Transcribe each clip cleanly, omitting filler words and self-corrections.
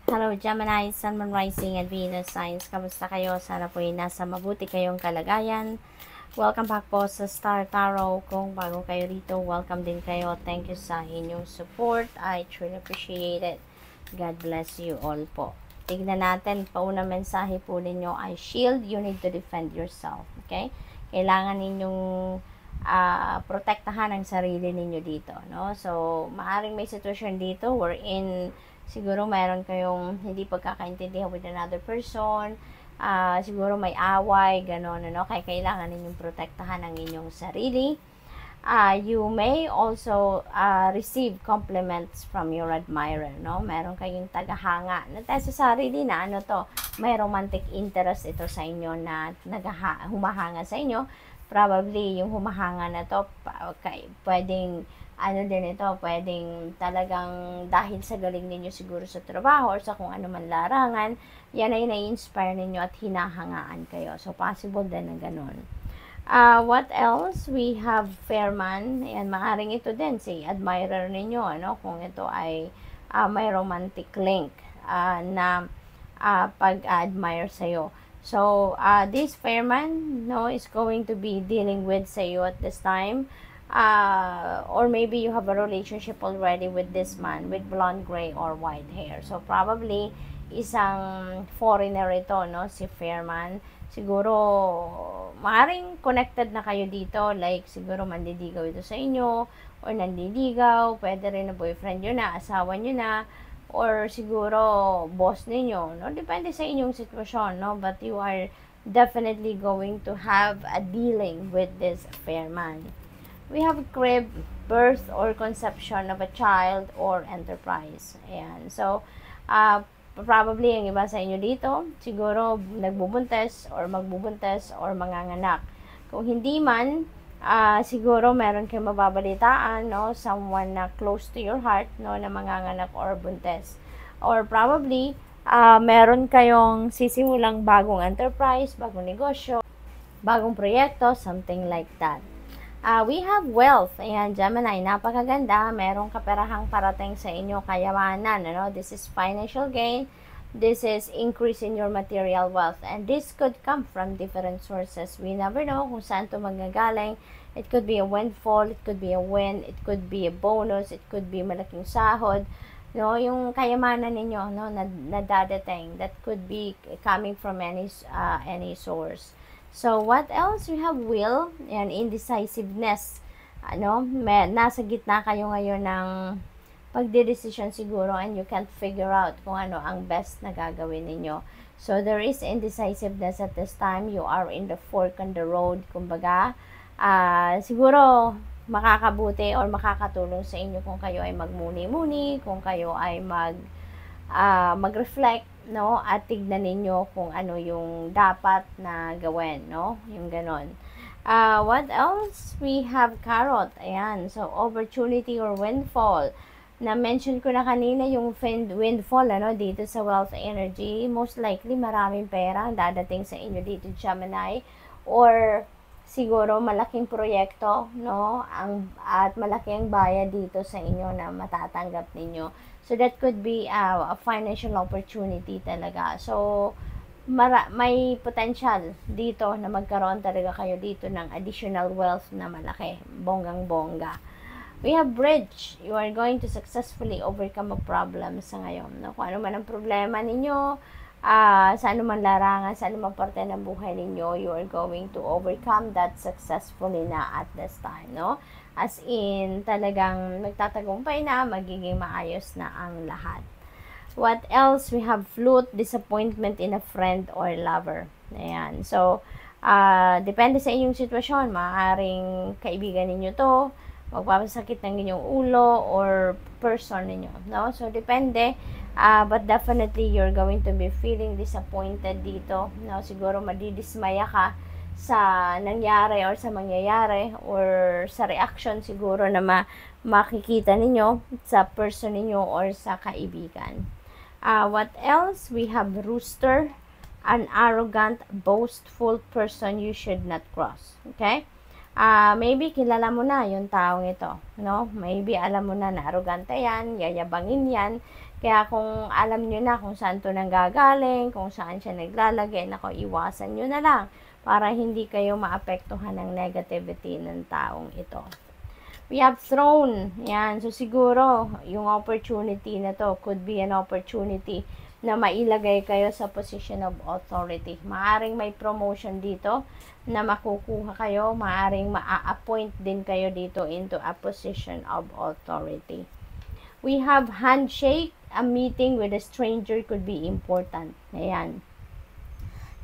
Hello Gemini, Sun, Moon, Rising, and Venus signs. Kamusta kayo? Sana po nasa mabuti kayong kalagayan. Welcome back po sa Star Tarot. Kung bago kayo rito, welcome din kayo. Thank you sa inyong support. I truly appreciate it. God bless you all po. Tignan natin, paunang mensahe po ninyo ay shield, you need to defend yourself. Okay? Kailangan ninyong protektahan ang sarili ninyo dito. No? So, maaring may sitwasyon dito wherein siguro mayroon kayong hindi pagkakaintindihan with another person, siguro may away, gano'n, ano? Kaya kailangan ninyong protektahan ang inyong sarili. You may also receive compliments from your admirer, no? Meron kayong tagahanga na tayo sa sarili na ano to, may romantic interest ito sa inyo na humahanga sa inyo. Probably yung humahanga na to, pwedeng ano din ito, pwedeng talagang dahil sa galing ninyo siguro sa trabaho or sa kung ano man larangan, yan ay na-inspire ninyo at hinahangaan kayo. So, possible din na ganun. What else? We have Fairman. Ayan, maaring ito din, si admirer ninyo, ano, kung ito ay may romantic link na pag-admire sa'yo. So, this Fairman, no, is going to be dealing with sa'yo at this time. Or maybe you have a relationship already with this man with blonde, gray, or white hair. So, probably, isang foreigner ito, no? Si Fairman. Siguro, maaaring connected na kayo dito. Like, siguro mandidigaw ito sa inyo. Or nandidigaw. Pwede rin na boyfriend nyo na, asawa nyo na. Or siguro, boss ninyo, no? Depende sa inyong sitwasyon, no? But you are definitely going to have a dealing with this Fairman. We have crib, birth or conception of a child or enterprise. Ayan. So, probably yung iba sa inyo dito, siguro nagbubuntes or magbubuntes or manganganak. Kung hindi man, siguro meron kayong mababalitaan, no? Someone na close to your heart, no? Na manganganak or buntes. Or probably, meron kayong sisimulang bagong enterprise, bagong negosyo, bagong proyekto, something like that. We have wealth. Ayan, Gemini, napakaganda. Merong kaperahang parating sa inyo, kayamanan. Ano? This is financial gain. This is increase in your material wealth. And this could come from different sources. We never know kung saan ito magagaling. It could be a windfall. It could be a win. It could be a bonus. It could be malaking sahod. No, yung kayamanan ninyo, no, na dadating. That could be coming from any source. So, what else? We have will and indecisiveness. Ano, nasa gitna kayo ngayon ng pagdedesisyon siguro and you can't figure out kung ano ang best na gagawin ninyo. So, there is indecisiveness at this time. You are in the fork on the road. Kumbaga, siguro makakabuti or makakatulong sa inyo kung kayo ay magmuni-muni, kung kayo ay mag-reflect, no, at tignan ninyo kung ano yung dapat na gawin, no, yung ganon. What else? We have Carrot. Ayan, so opportunity or windfall. Na-mention ko na kanina yung windfall, ano, dito sa wealth energy. Most likely, maraming pera ang dadating sa inyo dito, Gemini. Or siguro malaking proyekto, no, at malaki ang bayad dito sa inyo na matatanggap ninyo. So, that could be a financial opportunity talaga. So, may potential dito na magkaroon talaga kayo dito ng additional wealth na malaki. Bonggang-bongga. We have bridge. You are going to successfully overcome a problem sa ngayon. No? Kung ano man ang problema ninyo, sa anuman larangan, sa anumang parte ng buhay ninyo, you are going to overcome that successfully na at this time, no? As in, talagang magtatagumpay na, magiging maayos na ang lahat. What else? We have flute, disappointment in a friend or lover. Ayan. So, depende sa inyong sitwasyon. Maaaring kaibigan ninyo to, magpapasakit ng inyong ulo or person ninyo, no? So, depende. But definitely, you're going to be feeling disappointed dito. No? Siguro, madidismaya ka sa nangyari or sa mangyayari or sa reaction siguro na makikita ninyo sa person ninyo or sa kaibigan. What else? We have Rooster, an arrogant, boastful person you should not cross. Okay? Maybe kilala mo na yung taong ito, no? Maybe alam mo na arrogante yan, yayabangin yan, Kaya kung alam nyo na kung saan to nanggagaling, kung saan siya naglalagay, nako, iwasan nyo na lang para hindi kayo maapektuhan ng negativity ng taong ito. We have throne. Yan. So, siguro, yung opportunity na to could be an opportunity na mailagay kayo sa position of authority. Maaring may promotion dito na makukuha kayo. Maaring maa-appoint din kayo dito into a position of authority. We have handshake. A meeting with a stranger could be important. Ayan.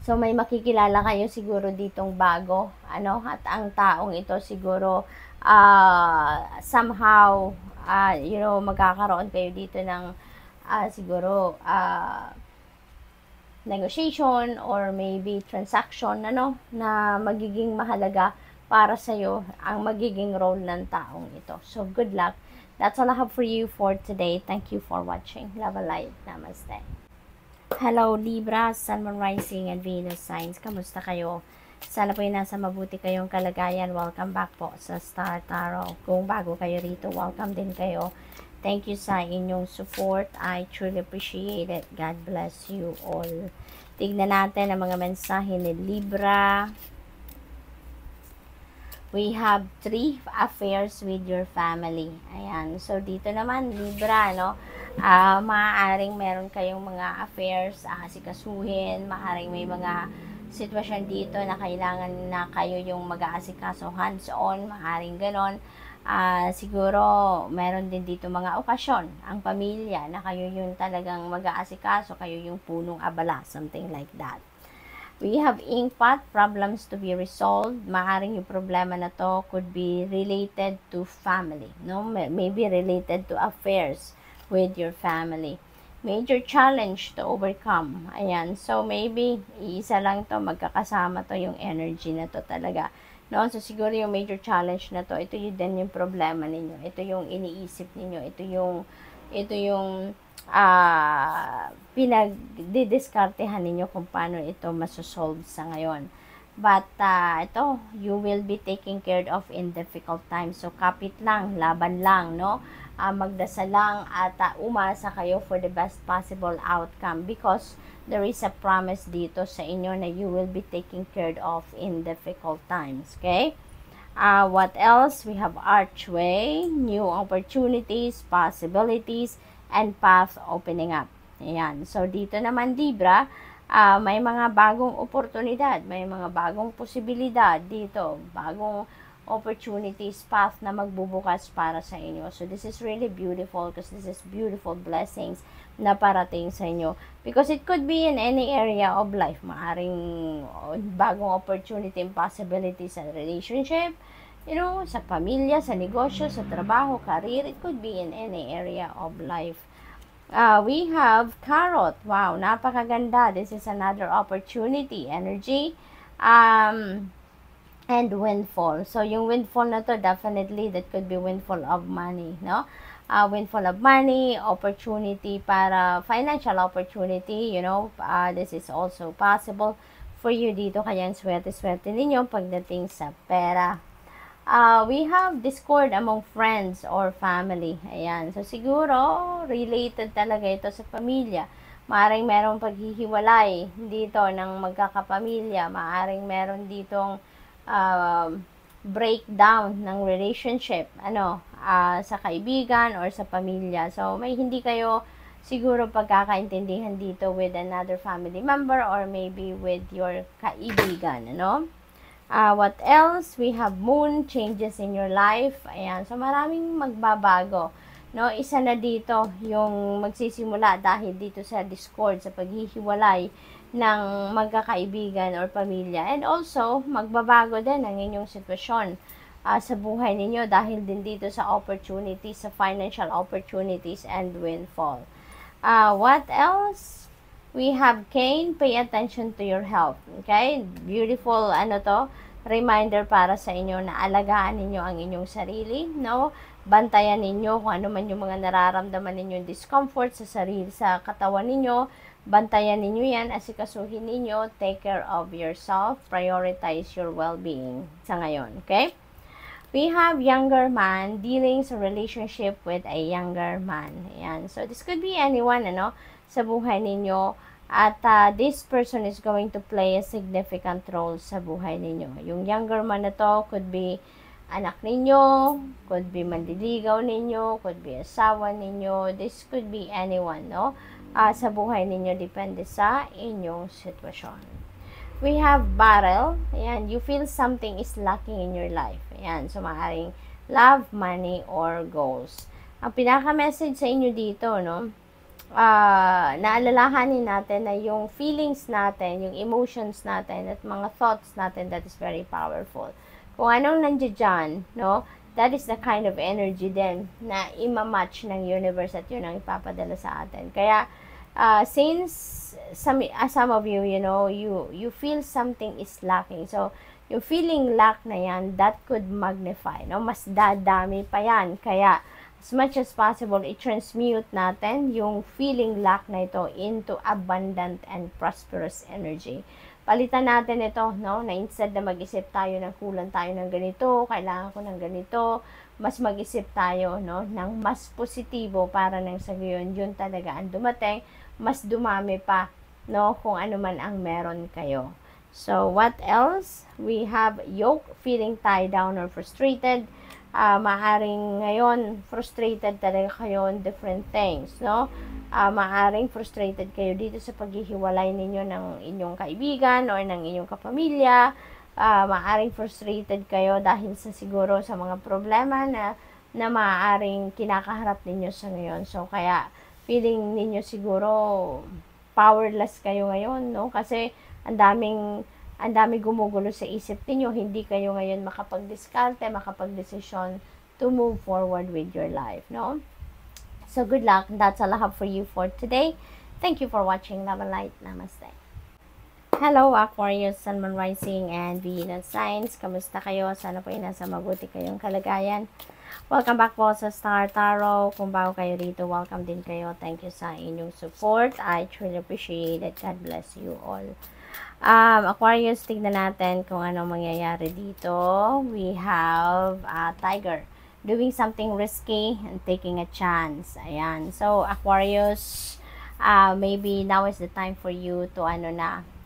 So, may makikilala kayo siguro ditong bago. At ang taong ito siguro somehow, magkakaroon kayo dito ng siguro negotiation or maybe transaction, na magiging mahalaga para sa'yo ang magiging role ng taong ito. So, good luck. That's all I have for you for today. Thank you for watching. Love and light. Namaste. Hello, Libra, Sun, Moon, Rising, and Venus signs. Kamusta kayo? Sana po yung nasa mabuti kayong kalagayan. Welcome back po sa Star Tarot. Kung bago kayo rito, welcome din kayo. Thank you sa inyong support. I truly appreciate it. God bless you all. Tignan natin ang mga mensahe ni Libra. We have 3 affairs with your family. Ayan. So, dito naman, Libra, maaaring meron kayong mga affairs, asikasuhin. Maaaring may mga sitwasyon dito na kailangan na kayo yung mag-aasikaso hands-on. Maaaring ganon. Siguro, meron din dito mga okasyon. Ang pamilya, na kayo yung talagang mag-aasikaso. Kayo yung punong abala. Something like that. We have inkpot, problems to be resolved. Maaring yung problema na to could be related to family, maybe related to affairs with your family. Major challenge to overcome. Ayan, so maybe isa lang to, magkakasama to yung energy na to talaga. So siguro yung major challenge na to, ito yun din yung problema ninyo. Ito yung iniisip ninyo. Ito yung pinagdidiskartehan ninyo kung paano ito masosolve sa ngayon. But ito, you will be taken care of in difficult times. So kapit lang, laban lang, magdasal lang at umasa kayo for the best possible outcome, because there is a promise dito sa inyo na you will be taken care of in difficult times. Okay? What else? We have archway, new opportunities, possibilities, and path opening up. Ayan. So, dito naman, Libra, may mga bagong oportunidad, may mga bagong posibilidad dito, bagong opportunities, path na magbubukas para sa inyo. So, this is really beautiful because this is beautiful blessings na parating sa inyo. Because it could be in any area of life. Maaring bagong opportunity and possibilities sa relationship, sa pamilya, sa negosyo, sa trabaho, career. It could be in any area of life. We have Carrot. Wow, napakaganda. This is another opportunity, energy. And windfall. So, yung windfall na to, definitely, that could be windfall of money, windfall of money, opportunity para financial opportunity, this is also possible for you dito. Kaya ang swerte-swerte ninyo pagdating sa pera. We have discord among friends or family. Ayan. So, siguro, related talaga ito sa pamilya. Maaring merong paghihiwalay dito ng magkakapamilya. Maaring meron ditong breakdown ng relationship, sa kaibigan or sa pamilya. So, may hindi kayo siguro pagkakaintindihan dito with another family member or maybe with your kaibigan, what else? We have moon, changes in your life. Ayan. So, maraming magbabago. Isa na dito yung magsisimula dahil dito sa discord, sa paghihiwalay ng magkakaibigan or pamilya. And also, magbabago din ang inyong sitwasyon sa buhay ninyo dahil din dito sa opportunities, sa financial opportunities and windfall. What else? We have Cain, pay attention to your health. Okay? Beautiful, reminder para sa inyo na alagaan ninyo ang inyong sarili, Bantayan ninyo kung ano man yung mga nararamdaman ninyong discomfort sa sarili, sa katawan ninyo. Bantayan ninyo yan, asikasuhin ninyo, take care of yourself, prioritize your well-being sa ngayon, okay? We have younger man dealing sa relationship with a younger man. Ayan. So, this could be anyone, ano, sa buhay ninyo. At this person is going to play a significant role sa buhay ninyo. Yung younger man na to could be anak ninyo, could be mandiligaw ninyo, could be asawa ninyo. This could be anyone, no? Sa buhay ninyo, depende sa inyong sitwasyon. We have battle. Ayan, you feel something is lacking in your life. Ayan, so maaaring love, money, or goals. Ang pinaka-message sa inyo dito, no, naalalahanin natin na yung feelings natin, yung emotions natin, at mga thoughts natin, that is very powerful. Kung anong nandiyan dyan, no, that is the kind of energy din na ima-match ng universe at yun ang ipapadala sa atin. Kaya, since some of you, you know, you feel something is lacking. So, yung feeling lack na yan, that could magnify, no? Mas dadami pa yan. Kaya, as much as possible, i-transmute natin yung feeling lack na ito into abundant and prosperous energy. Palitan natin ito, no? Na instead na mag-isip tayo ng kulang tayo ng ganito, kailangan ko ng ganito, mas mag-isip tayo, no, ng mas positibo para nang sa gayon, yun talaga ang dumating, mas dumami pa, no, kung ano man ang meron kayo. So, what else? We have yoke, feeling tied down or frustrated. Maaring ngayon, frustrated talaga kayo on different things, no? Maaring frustrated kayo dito sa paghihiwalay ninyo ng inyong kaibigan or ng inyong kapamilya. Maaring frustrated kayo dahil sa siguro sa mga problema na maaring kinakaharap ninyo sa ngayon. So, kaya feeling ninyo siguro powerless kayo ngayon, no? Kasi ang daming gumugulo sa isip niyo, hindi kayo ngayon makapag-diskarte, makapag-desisyon to move forward with your life, no? So, good luck. That's all I have for you for today. Thank you for watching. Love and light. Namaste. Hello, Aquarius, Sun, Moon, Rising, and Venus signs. Kamusta kayo? Sana po ay nasa mabuti kayong kalagayan. Welcome back po sa Star Tarot. Kung bago kayo rito, welcome din kayo. Thank you sa inyong support. I truly appreciate it. God bless you all. Aquarius, tignan natin kung anong mangyayari dito. We have Tiger doing something risky and taking a chance. Ayan. So, Aquarius, maybe now is the time for you to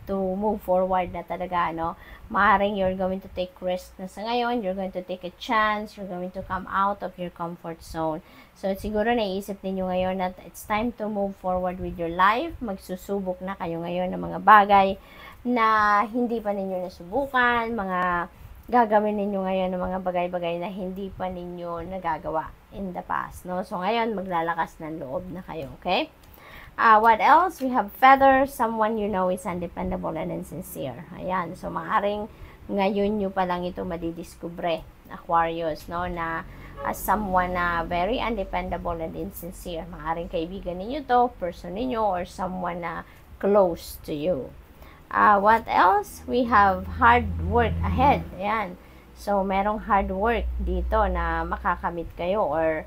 to move forward na talaga, no? Maaring you're going to take risk na sa ngayon, you're going to take a chance, you're going to come out of your comfort zone. So, siguro naisip ninyo ngayon that it's time to move forward with your life. Magsusubok na kayo ngayon ng mga bagay na hindi pa ninyo nasubukan, mga gagawin ninyo ngayon ng mga bagay-bagay na hindi pa ninyo nagagawa in the past, no? So, ngayon, maglalakas ng loob na kayo, okay? What else? We have feather. Someone you know is undependable and insincere. Ayan. So, maaring ngayon nyo pa lang ito madidiskubre, Aquarius, no? Na someone na very undependable and insincere. Maaring kaibigan ninyo to, person ninyo, or someone na close to you. What else? We have hard work ahead. Ayan. So, merong hard work dito na makakamit kayo or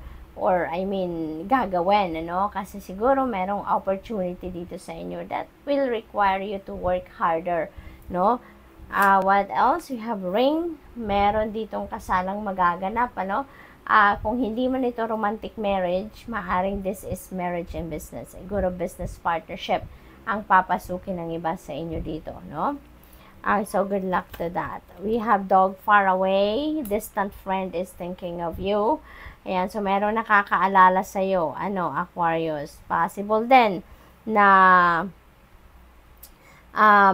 I mean, gagawin, ano? Kasi siguro merong opportunity dito sa inyo that will require you to work harder, no? What else? We have ring. Meron ditong kasalang magaganap, ano? Kung hindi man ito romantic marriage, maaaring this is marriage and business. Siguro business partnership ang papasukin ng iba sa inyo dito, no? So, good luck to that. We have dog far away. Distant friend is thinking of you. Ayan, so meron nakakaalala sa'yo, Aquarius. Possible din na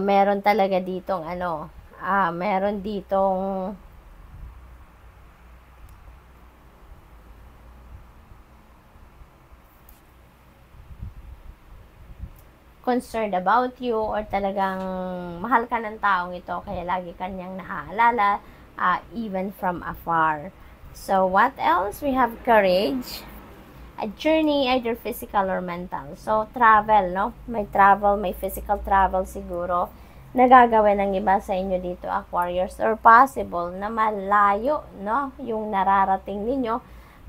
meron talaga ditong, meron ditong concerned about you or talagang mahal ka ng taong ito kaya lagi kanyang naaalala even from afar. So, what else? We have courage. A journey, either physical or mental. So, travel, no? May travel, may physical travel siguro na gagawin ng iba sa inyo dito, Aquarius. Or possible na malayo, no? Yung nararating ninyo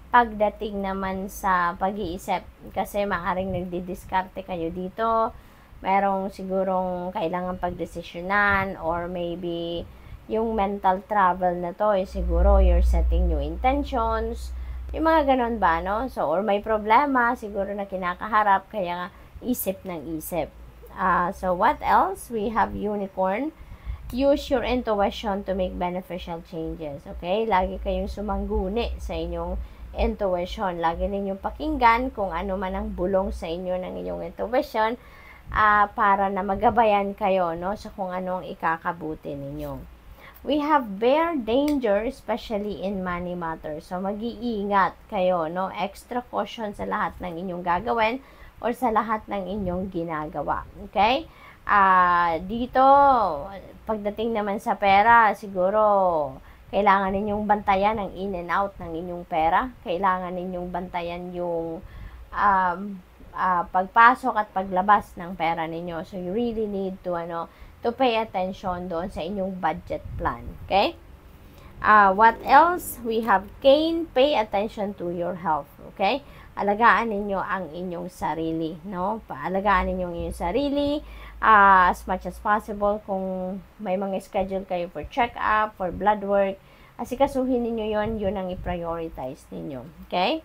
pagdating naman sa pag-iisip. Kasi maaaring nagdidiskarte kayo dito. Merong sigurong kailangan pagdesisyonan or maybe yung mental travel na to, siguro you're setting new intentions, yung mga ganon ba, no? So, or may problema, siguro na kinakaharap, kaya nga, isip ng isip. So, what else? We have unicorn. Use your intuition to make beneficial changes, okay? Lagi kayong sumangguni sa inyong intuition. Lagi ninyong pakinggan kung ano man ang bulong sa inyo ng inyong intuition para na magabayan kayo, no, sa kung ano ang ikakabuti ninyo. We have bear danger, especially in money matters. So, mag-iingat kayo, no? Extra caution sa lahat ng inyong gagawin or sa lahat ng inyong ginagawa. Okay? Dito, pagdating naman sa pera, siguro, kailangan ninyong bantayan ang in and out ng inyong pera. Kailangan ninyong bantayan yung pagpasok at paglabas ng pera ninyo. So, you really need to pay attention doon sa inyong budget plan. Okay? What else? We have Cain. Pay attention to your health. Okay? Alagaan ninyo ang inyong sarili, no? Alagaan ninyo ang inyong sarili as much as possible. Kung may mga schedule kayo for check-up, for blood work, asikasuhin ninyo yun ang i-prioritize ninyo. Okay?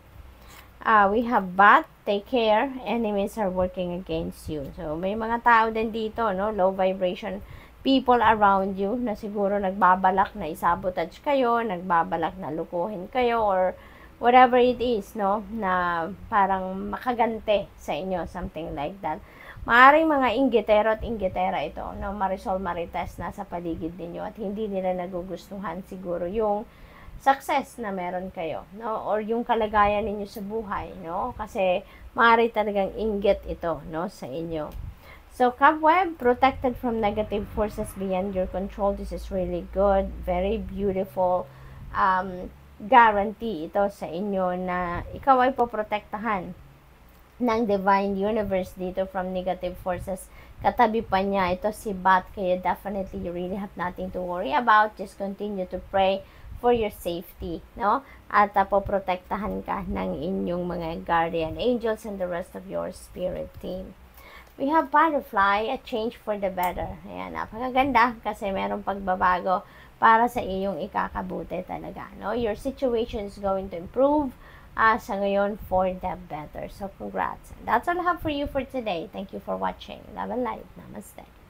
We have Bat. Take care. Enemies are working against you. So, may mga tao din dito, no? Low vibration people around you na siguro nagbabalak na isabotage kayo, nagbabalak na lukuhin kayo, or whatever it is, no, na parang makagante sa inyo, something like that. Maaring mga inggitero at inggitera ito, no, Marisol Marites nasa paligid ninyo at hindi nila nagugustuhan siguro yung success na meron kayo, no, or yung kalagayan ninyo sa buhay, no, kasi maaari talagang inggit ito, no, sa inyo. So, cobweb, protected from negative forces beyond your control. This is really good, very beautiful, guarantee ito sa inyo na ikaw ay poprotektahan ng divine universe dito from negative forces. Katabi pa niya ito si Bat, kaya definitely you really have nothing to worry about. Just continue to pray for your safety, no? At poprotektahan ka ng inyong mga guardian angels and the rest of your spirit team. We have butterfly, a change for the better. Ayan, napakaganda kasi merong pagbabago para sa iyong ikakabuti talaga, no? Your situation is going to improve sa ngayon for the better. So, congrats. That's all I have for you for today. Thank you for watching. Love and light. Namaste.